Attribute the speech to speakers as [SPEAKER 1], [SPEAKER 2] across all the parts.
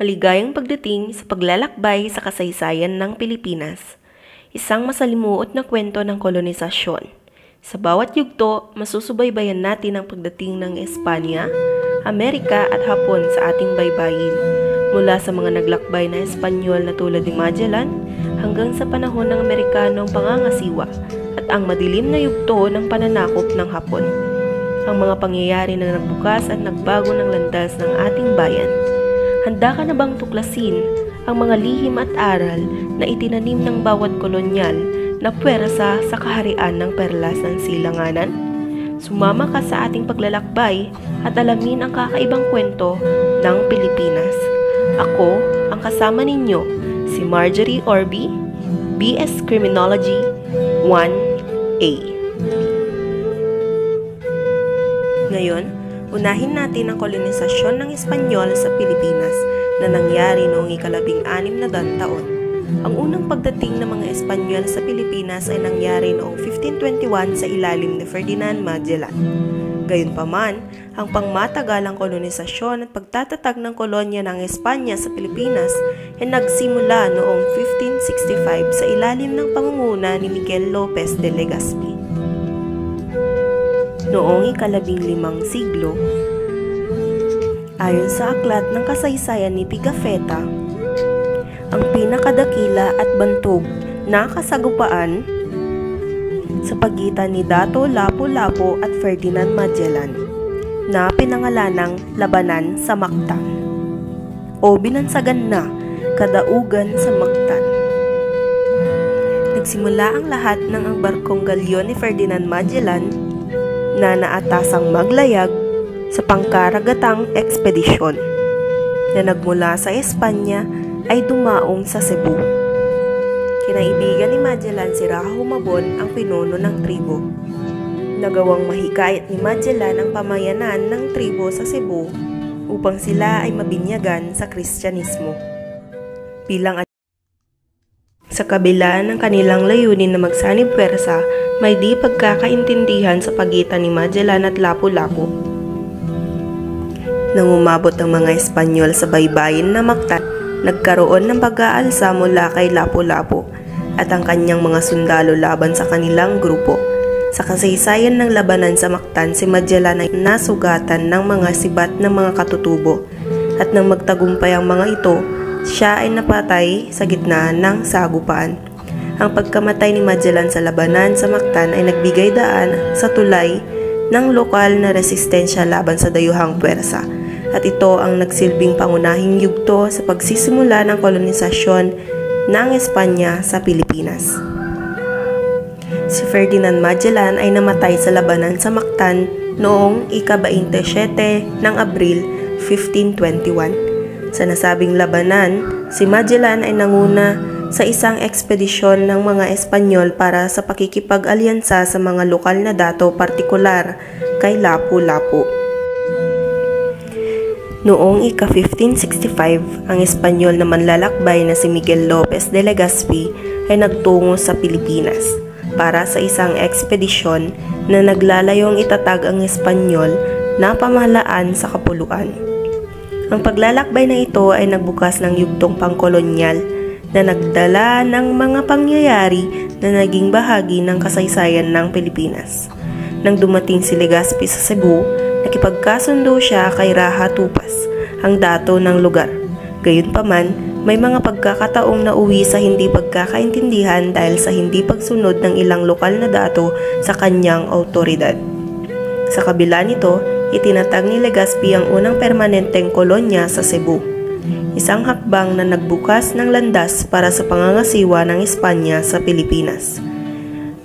[SPEAKER 1] Maligayang pagdating sa paglalakbay sa kasaysayan ng Pilipinas. Isang masalimuot na kwento ng kolonisasyon. Sa bawat yugto, masusubaybayan natin ang pagdating ng Espanya, Amerika at Hapon sa ating baybayin. Mula sa mga naglakbay na Espanyol na tulad ni Magellan hanggang sa panahon ng Amerikanong pangangasiwa at ang madilim na yugto ng pananakop ng Hapon. Ang mga pangyayari na nagbukas at nagbago ng landas ng ating bayan. Handa ka na bang tuklasin ang mga lihim at aral na itinanim ng bawat kolonyal na puwersa sa kaharian ng perlas ng silanganan? Sumama ka sa ating paglalakbay at alamin ang kakaibang kwento ng Pilipinas. Ako ang kasama ninyo, si Marjorie Orby, BS Criminology 1A. Ngayon, unahin natin ang kolonisasyon ng Espanyol sa Pilipinas na nangyari noong ika-16 na taon. Ang unang pagdating ng mga Espanyol sa Pilipinas ay nangyari noong 1521 sa ilalim ni Ferdinand Magellan. Gayunpaman, ang pangmatagalang kolonisasyon at pagtatatag ng kolonya ng Espanya sa Pilipinas ay nagsimula noong 1565 sa ilalim ng pangunguna ni Miguel Lopez de Legazpi. Noong ika-15 siglo, ayon sa aklat ng kasaysayan ni Pigafetta, ang pinakadakila at bantog na kasagupaan sa pagitan ni Dato Lapu-Lapu at Ferdinand Magellan na pinangalanang Labanan sa Mactan o binansagan na Kadaugan sa Mactan. Nagsimula ang lahat ng ang barkong galyon ni Ferdinand Magellan na naatasang maglayag sa pangkaragatang ekspedisyon na nagmula sa Espanya ay dumaong sa Cebu. Kinaibigan ni Magellan si Raho Mabon ang pinuno ng tribo. Nagawang mahikayat ni Magellan ang pamayanan ng tribo sa Cebu upang sila ay mabinyagan sa Kristyanismo. Sa kabila ng kanilang layunin na magsanib puwersa, may di pagkakaintindihan sa pagitan ni Magellan at Lapu-Lapu. Nang umabot ang mga Espanyol sa baybayin na Mactan, nagkaroon ng pag-aalsa mula kay Lapu-Lapu at ang kanyang mga sundalo laban sa kanilang grupo. Sa kasaysayan ng labanan sa Mactan, si Magellan ay nasugatan ng mga sibat ng mga katutubo at nang magtagumpay ang mga ito, siya ay napatay sa gitna ng sagupaan. Ang pagkamatay ni Magellan sa labanan sa Mactan ay nagbigay daan sa tulay ng lokal na resistensya laban sa dayuhang puwersa. At ito ang nagsilbing pangunahing yugto sa pagsisimula ng kolonisasyon ng Espanya sa Pilipinas. Si Ferdinand Magellan ay namatay sa labanan sa Mactan noong ika-27 ng Abril 1521. Sa nasabing labanan, si Magellan ay nanguna sa isang ekspedisyon ng mga Espanyol para sa pakikipag-alyansa sa mga lokal na dato, partikular kay Lapu-Lapu. Noong ika-1565, ang Espanyol na manlalakbay na si Miguel Lopez de Legazpi ay nagtungo sa Pilipinas para sa isang ekspedisyon na naglalayong itatag ang Espanyol na pamahalaan sa kapuluan. Ang paglalakbay na ito ay nagbukas ng yugtong pangkolonyal na nagdala ng mga pangyayari na naging bahagi ng kasaysayan ng Pilipinas. Nang dumating si Legazpi sa Cebu, nakipagkasundo siya kay Raha Tupas, ang dato ng lugar. Gayunpaman, may mga pagkakataong nauwi sa hindi pagkakaintindihan dahil sa hindi pagsunod ng ilang lokal na dato sa kanyang awtoridad. Sa kabila nito, itinatag ni Legazpi ang unang permanenteng kolonya sa Cebu, isang hakbang na nagbukas ng landas para sa pangangasiwa ng Espanya sa Pilipinas.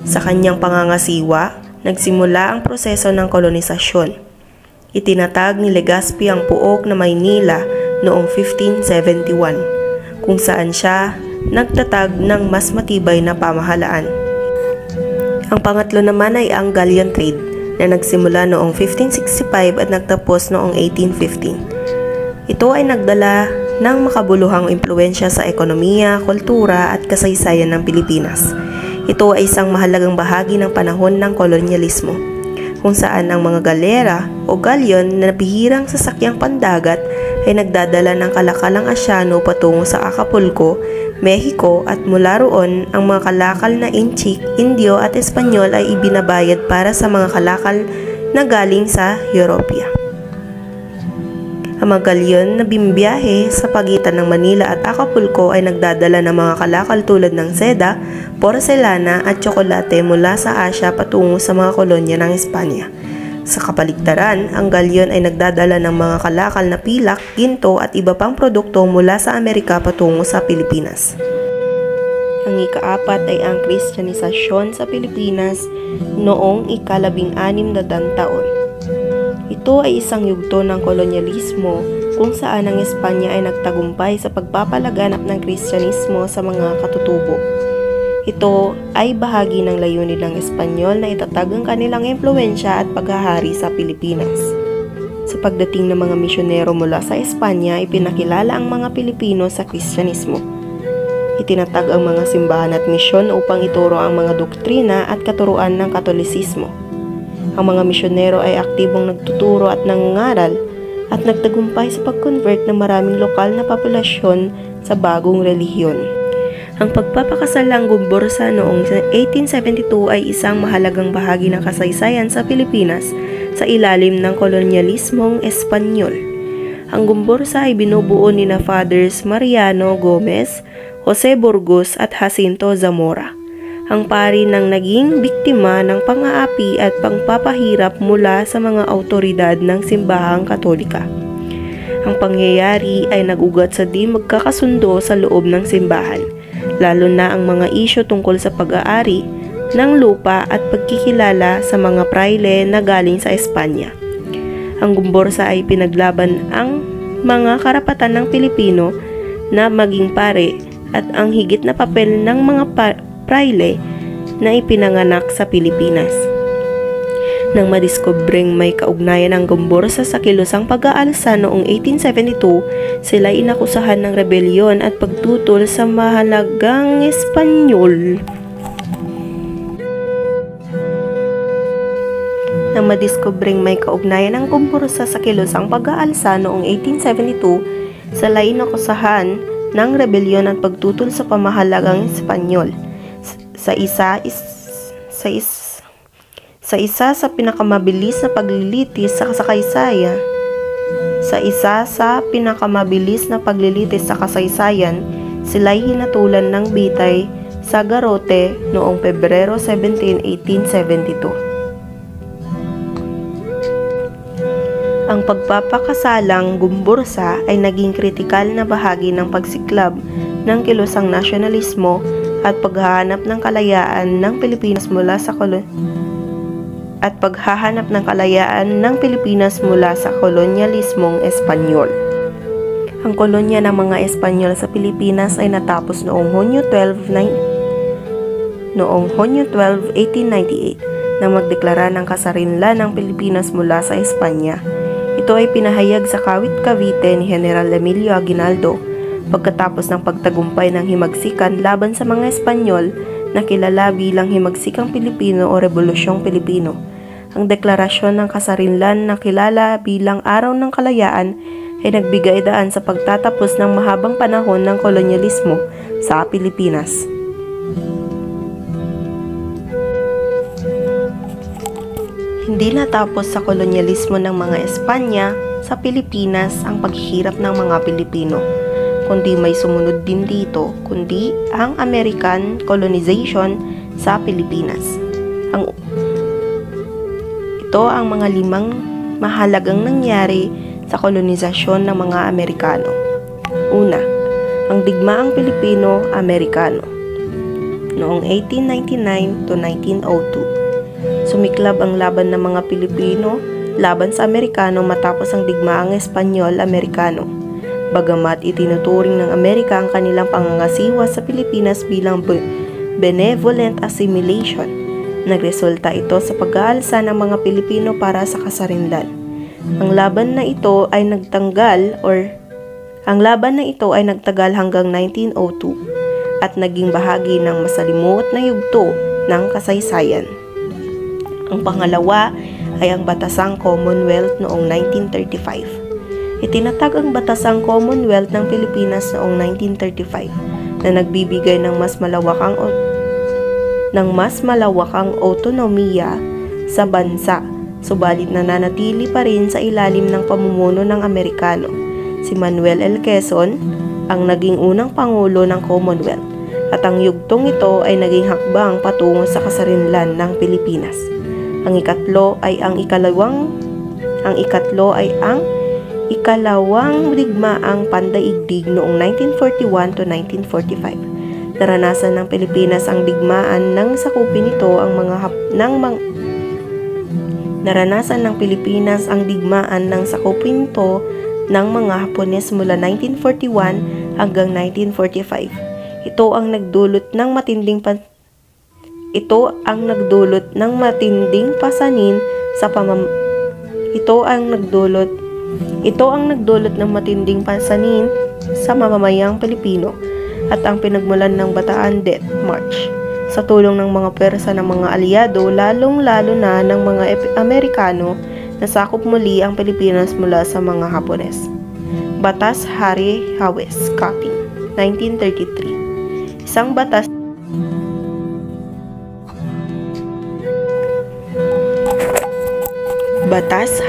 [SPEAKER 1] Sa kanyang pangangasiwa, nagsimula ang proseso ng kolonisasyon. Itinatag ni Legazpi ang Puok na Maynila noong 1571, kung saan siya nagtatag ng mas matibay na pamahalaan. Ang pangatlo naman ay ang galleon trade, na nagsimula noong 1565 at nagtapos noong 1815. Ito ay nagdala ng makabuluhang impluwensya sa ekonomiya, kultura at kasaysayan ng Pilipinas. Ito ay isang mahalagang bahagi ng panahon ng kolonyalismo, kung saan ang mga galera o galyon na bihirang sasakyang pandagat ay nagdadala ng kalakalang Asyano patungo sa Acapulco, Mexico at mula roon ang mga kalakal na Inchik, Indio at Espanyol ay ibinabayad para sa mga kalakal na galing sa Europea. Ang mga galyon na bimibiyahe sa pagitan ng Manila at Acapulco ay nagdadala ng mga kalakal tulad ng seda, porselana at tsokolate mula sa Asya patungo sa mga kolonya ng Espanya. Sa kapaligtaran, ang galyon ay nagdadala ng mga kalakal na pilak, ginto at iba pang produkto mula sa Amerika patungo sa Pilipinas. Ang ika-4 ay ang Kristyanisasyon sa Pilipinas noong ika-16 taon. Ito ay isang yugto ng kolonyalismo kung saan ang Espanya ay nagtagumpay sa pagpapalaganap ng Kristyanismo sa mga katutubo. Ito ay bahagi ng layunin ng Espanyol na itatag ang kanilang impluwensya at paghahari sa Pilipinas. Sa pagdating ng mga misyonero mula sa Espanya, ipinakilala ang mga Pilipino sa Kristyanismo. Itinatag ang mga simbahan at misyon upang ituro ang mga doktrina at katuruan ng Katolisismo. Ang mga misyonero ay aktibong nagtuturo at nangangaral at nagtagumpay sa pag-convert ng maraming lokal na populasyon sa bagong relihiyon. Ang pagpapakasalang Gumbursa noong 1872 ay isang mahalagang bahagi ng kasaysayan sa Pilipinas sa ilalim ng kolonyalismong Espanyol. Ang Gumbursa ay binubuo ni na Fathers Mariano Gomez, Jose Burgos at Jacinto Zamora. Ang pari ng naging biktima ng pang-aapi at pangpapahirap mula sa mga autoridad ng Simbahang Katolika. Ang pangyayari ay nagugat sa di magkakasundo sa loob ng simbahan, lalo na ang mga isyu tungkol sa pag-aari ng lupa at pagkikilala sa mga praile na galing sa Espanya. Ang Gumbursa ay pinaglaban ang mga karapatan ng Pilipino na maging pare at ang higit na papel ng mga praile na ipinanganak sa Pilipinas. Nang madiskubreng may kaugnayan ang Gumbursa sa kilusang pag-aalsa noong 1872, sila inakusahan ng rebelyon at pagtutol sa mahalagang Espanyol. Nang madiskubreng may kaugnayan ang Gumbursa sa kilusang pag-aalsa noong 1872, sila inakusahan ng rebelyon at pagtutol sa pamahalagang Espanyol. Sa isa sa pinakamabilis na paglilitis sa kasaysayan, sila'y hinatulan ng bitay sa Garote noong Pebrero 17, 1872. Ang pagpapakasalang Gumbursa ay naging kritikal na bahagi ng pagsiklab ng kilusang nasyonalismo at paghahanap ng kalayaan ng Pilipinas mula sa kolonyalismong Espanyol. Ang kolonya ng mga Espanyol sa Pilipinas ay natapos noong Hunyo 12, 1898 nang magdeklara ng kasarinlan ng Pilipinas mula sa Espanya. Ito ay pinahayag sa Kawit Cavite ni General Emilio Aguinaldo pagkatapos ng pagtagumpay ng himagsikan laban sa mga Espanyol na kilala bilang Himagsikang Pilipino o Rebolusyong Pilipino. Ang deklarasyon ng kasarinlan na kilala bilang Araw ng Kalayaan ay nagbigay daan sa pagtatapos ng mahabang panahon ng kolonyalismo sa Pilipinas. Hindi natapos sa kolonyalismo ng mga Espanya sa Pilipinas ang paghihirap ng mga Pilipino, kundi may sumunod din dito, kundi ang American colonization sa Pilipinas. Ito ang mga 5 mahalagang nangyari sa kolonisasyon ng mga Amerikano. Una, ang digmaang Pilipino-Amerikano noong 1899 to 1902. Sumiklab ang laban ng mga Pilipino laban sa Amerikano matapos ang digmaang Espanyol-Amerikano. Bagamat itinuturing ng Amerika ang kanilang pangangasiwa sa Pilipinas bilang benevolent assimilation, nagresulta ito sa pag-aalsa ng mga Pilipino para sa kasarinlan. Ang laban na ito ay nagtagal hanggang 1902 at naging bahagi ng masalimuot na yugto ng kasaysayan. Ang pangalawa ay ang Batasang Commonwealth noong 1935. Itinatag ang Batasang Commonwealth ng Pilipinas noong 1935 na nagbibigay ng mas malawakang autonomiya sa bansa, subalit nananatili pa rin sa ilalim ng pamumuno ng Amerikano. Si Manuel L. Quezon ang naging unang pangulo ng Commonwealth at ang yugtong ito ay naging hakbang patungo sa kasarinlan ng Pilipinas. Ang ikatlo ay ang ikalawang digmaang pandaigdig noong 1941 to 1945. Naranasan ng Pilipinas ang digmaan nang sakupin nito ang ng mga Hapones mula 1941 hanggang 1945. Ito ang nagdulot ng matinding pasanin sa mamamayang Pilipino at ang pinagmulan ng Bataan Death March sa tulong ng mga pwersa ng mga aliado, lalong-lalo na ng mga Amerikano. Nasakop muli ang Pilipinas mula sa mga Hapones. Batas Harry-Hawes-Katting, 1933. Isang batas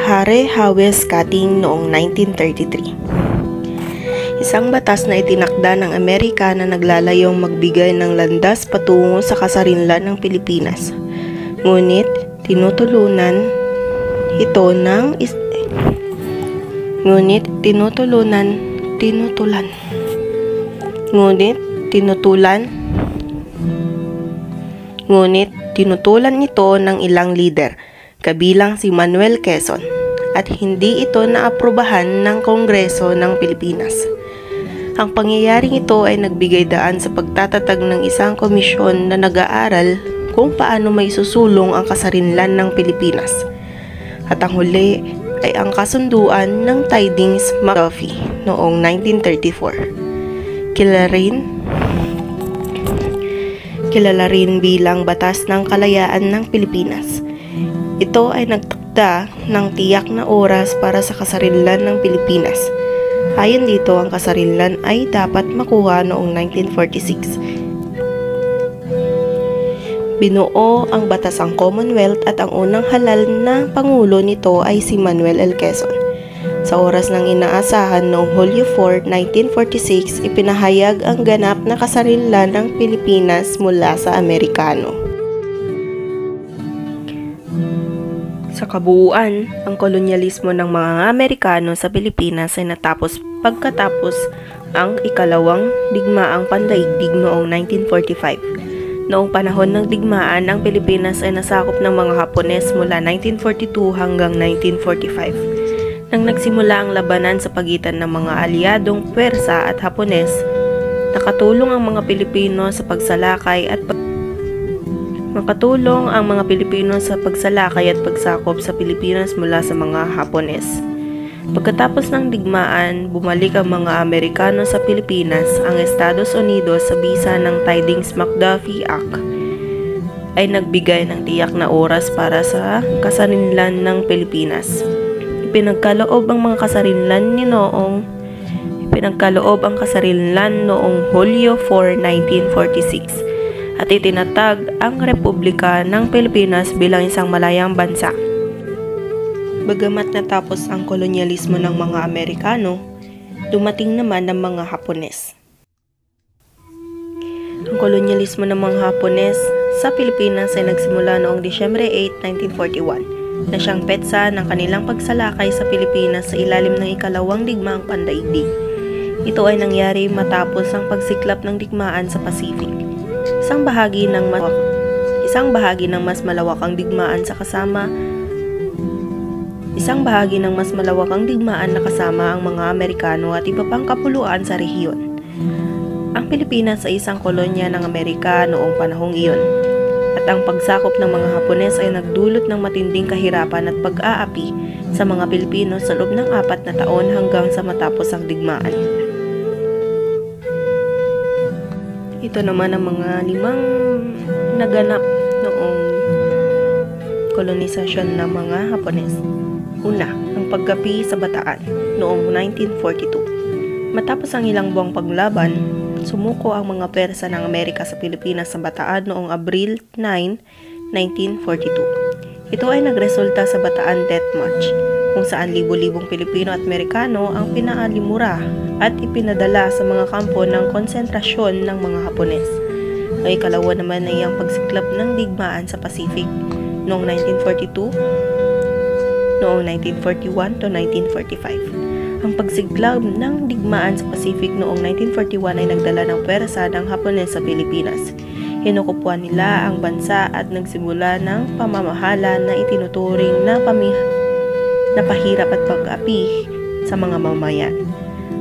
[SPEAKER 1] Harry-Hawes-Katting noong 1933. Isang batas na itinakda ng Amerika na naglalayong magbigay ng landas patungo sa kasarinlan ng Pilipinas. Ngunit tinutulan ito ng ilang lider, kabilang si Manuel Quezon, at hindi ito naaprubahan ng Kongreso ng Pilipinas. Ang pangyayaring ito ay nagbigay daan sa pagtatatag ng isang komisyon na nag-aaral kung paano may susulong ang kasarinlan ng Pilipinas. At ang huli ay ang kasunduan ng Tidings-McDuffie noong 1934. Kilala rin bilang Batas ng Kalayaan ng Pilipinas. Ito ay nagtakda ng tiyak na oras para sa kasarinlan ng Pilipinas. Ayon dito, ang kasarinlan ay dapat makuha noong 1946. Binuo ang Batasang Commonwealth at ang unang halal na pangulo nito ay si Manuel L. Quezon. Sa oras ng inaasahan noong Hulyo 4, 1946, ipinahayag ang ganap na kasarinlan ng Pilipinas mula sa Amerikano. Sa kabuuan, ang kolonyalismo ng mga Amerikano sa Pilipinas ay natapos pagkatapos ang ikalawang digmaang pandaigdig noong 1945. Noong panahon ng digmaan, ang Pilipinas ay nasakop ng mga Hapones mula 1942 hanggang 1945. Nang nagsimula ang labanan sa pagitan ng mga aliadong Pwersa at Hapones, nakatulong ang mga Pilipino sa pagsalakay at pagsakop sa Pilipinas mula sa mga Hapones. Pagkatapos ng digmaan, bumalik ang mga Amerikano sa Pilipinas. Ang Estados Unidos sa bisa ng Tidings-McDuffie Act ay nagbigay ng tiyak na oras para sa kasarinlan ng Pilipinas. Ipinagkaloob ang kasarinlan noong Hulyo 4, 1946 at itinatag ang Republika ng Pilipinas bilang isang malayang bansa. Bagamat natapos ang kolonyalismo ng mga Amerikano, dumating naman ng mga Hapones. Ang kolonyalismo ng mga Hapones sa Pilipinas ay nagsimula noong Disyembre 8, 1941 na siyang petsa ng kanilang pagsalakay sa Pilipinas sa ilalim ng ikalawang digmaang pandaigdig. Ito ay nangyari matapos ang pagsiklap ng digmaan sa Pacific. Isang bahagi ng mas malawakang digmaan na kasama ang mga Amerikano at iba pang kapuluan sa rehiyon. Ang Pilipinas ay isang kolonya ng Amerika noong panahong iyon, at ang pagsakop ng mga Hapones ay nagdulot ng matinding kahirapan at pag-aapi sa mga Pilipino sa loob ng 4 na taon hanggang sa matapos ang digmaan. Ito naman ang mga 5 naganap noong kolonisasyon ng mga Hapones. Una, ang ang paggapi sa Bataan noong 1942. Matapos ang ilang buwang paglaban, sumuko ang mga Persa ng Amerika sa Pilipinas sa Bataan noong Abril 9, 1942. Ito ay nagresulta sa Bataan Death March, kung saan libo-libong Pilipino at Amerikano ang pinaalimura at ipinadala sa mga kampo ng konsentrasyon ng mga Hapones. Ang ikalawa naman ay ang pagsiklab ng digmaan sa Pacific noong 1942, noong 1941 to 1945. Ang pagsiglab ng digmaan sa Pacific noong 1941 ay nagdala ng pwersa ng Hapones sa Pilipinas. Hinukupuan nila ang bansa at nagsimula ng pamamahala na itinuturing na pahirap at pag-api sa mga mamayan.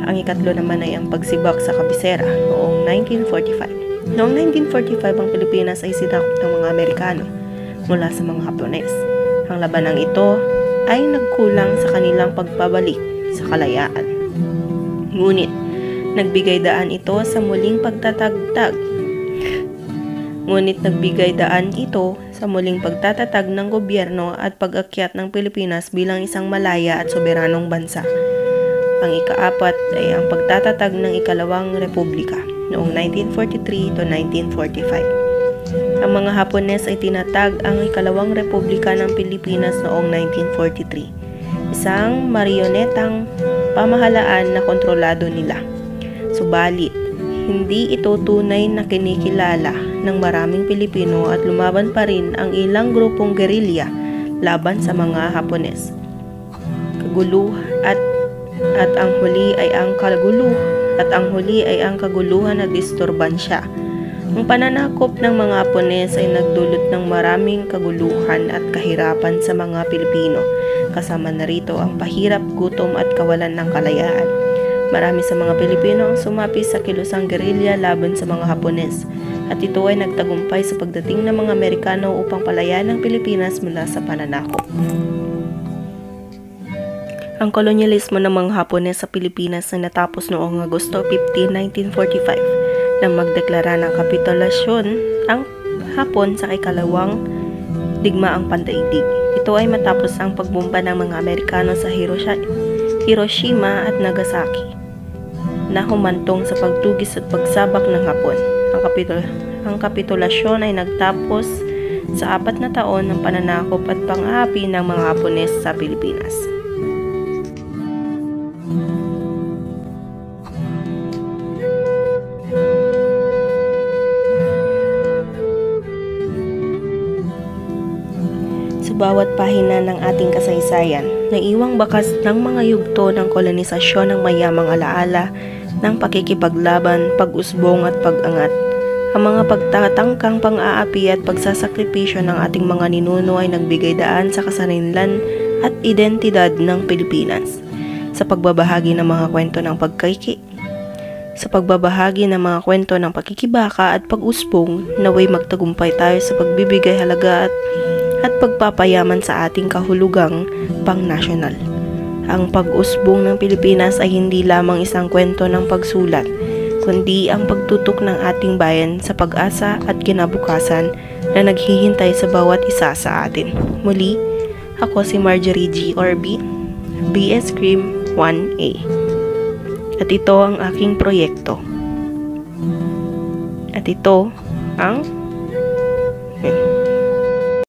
[SPEAKER 1] Ang ikatlo naman ay ang pagsibak sa Kabisera noong 1945. Noong 1945, ang Pilipinas ay sinakop ng mga Amerikano mula sa mga Hapones. Ang labanang ito ay nagkulang sa kanilang pagpabalik sa kalayaan. Ngunit, nagbigay daan ito sa muling pagtatatag ng gobyerno at pag-akyat ng Pilipinas bilang isang malaya at soberanong bansa. Ang ikaapat ay ang pagtatatag ng ikalawang republika noong 1943 to 1945. Ang mga Hapones ay tinatag ang ikalawang republika ng Pilipinas noong 1943, isang marionetang pamahalaan na kontrolado nila. Subalit, hindi ito tunay na kinikilala ng maraming Pilipino at lumaban pa rin ang ilang grupong gerilya laban sa mga Hapones. Ang huli ay ang kaguluhan at disturbansya. Ang pananakop ng mga Hapones ay nagdulot ng maraming kaguluhan at kahirapan sa mga Pilipino. Kasama na rito ang pahirap, gutom at kawalan ng kalayaan. Marami sa mga Pilipino ang sumapi sa kilusang gerilya laban sa mga Hapones, at ito ay nagtagumpay sa pagdating ng mga Amerikano upang palayain ang Pilipinas mula sa pananakop. Ang kolonyalismo ng mga Hapones sa Pilipinas ay natapos noong Agosto 15, 1945 nang magdeklara ng kapitulasyon ang Hapon sa ikalawang digmaang pandaigdig. Ito ay matapos ang pagbomba ng mga Amerikano sa Hiroshima at Nagasaki na humantong sa pagtugis at pagsabak ng Hapon. Ang kapitulasyon ay nagtapos sa 4 na taon ng pananakop at pang-aapi ng mga Hapones sa Pilipinas. Bawat pahina ng ating kasaysayan, naiwang bakas ng mga yugto ng kolonisasyon ng mayamang alaala ng pakikipaglaban, pag-usbong at pag-angat. Ang mga pagtatangkang pang-aapi at pagsasakripisyo ng ating mga ninuno ay nagbigay daan sa kasarinlan at identidad ng Pilipinas. Sa pagbabahagi ng mga kwento ng pakikibaka at pag-usbong, naway magtagumpay tayo sa pagbibigay halaga at pagpapayaman sa ating kahulugang pang-nasyonal. Ang pag-usbong ng Pilipinas ay hindi lamang isang kwento ng pagsulat, kundi ang pagtutok ng ating bayan sa pag-asa at kinabukasan na naghihintay sa bawat isa sa atin. Muli, ako si Marjorie G. Orby, BS Cream 1A. At ito ang aking proyekto. At ito ang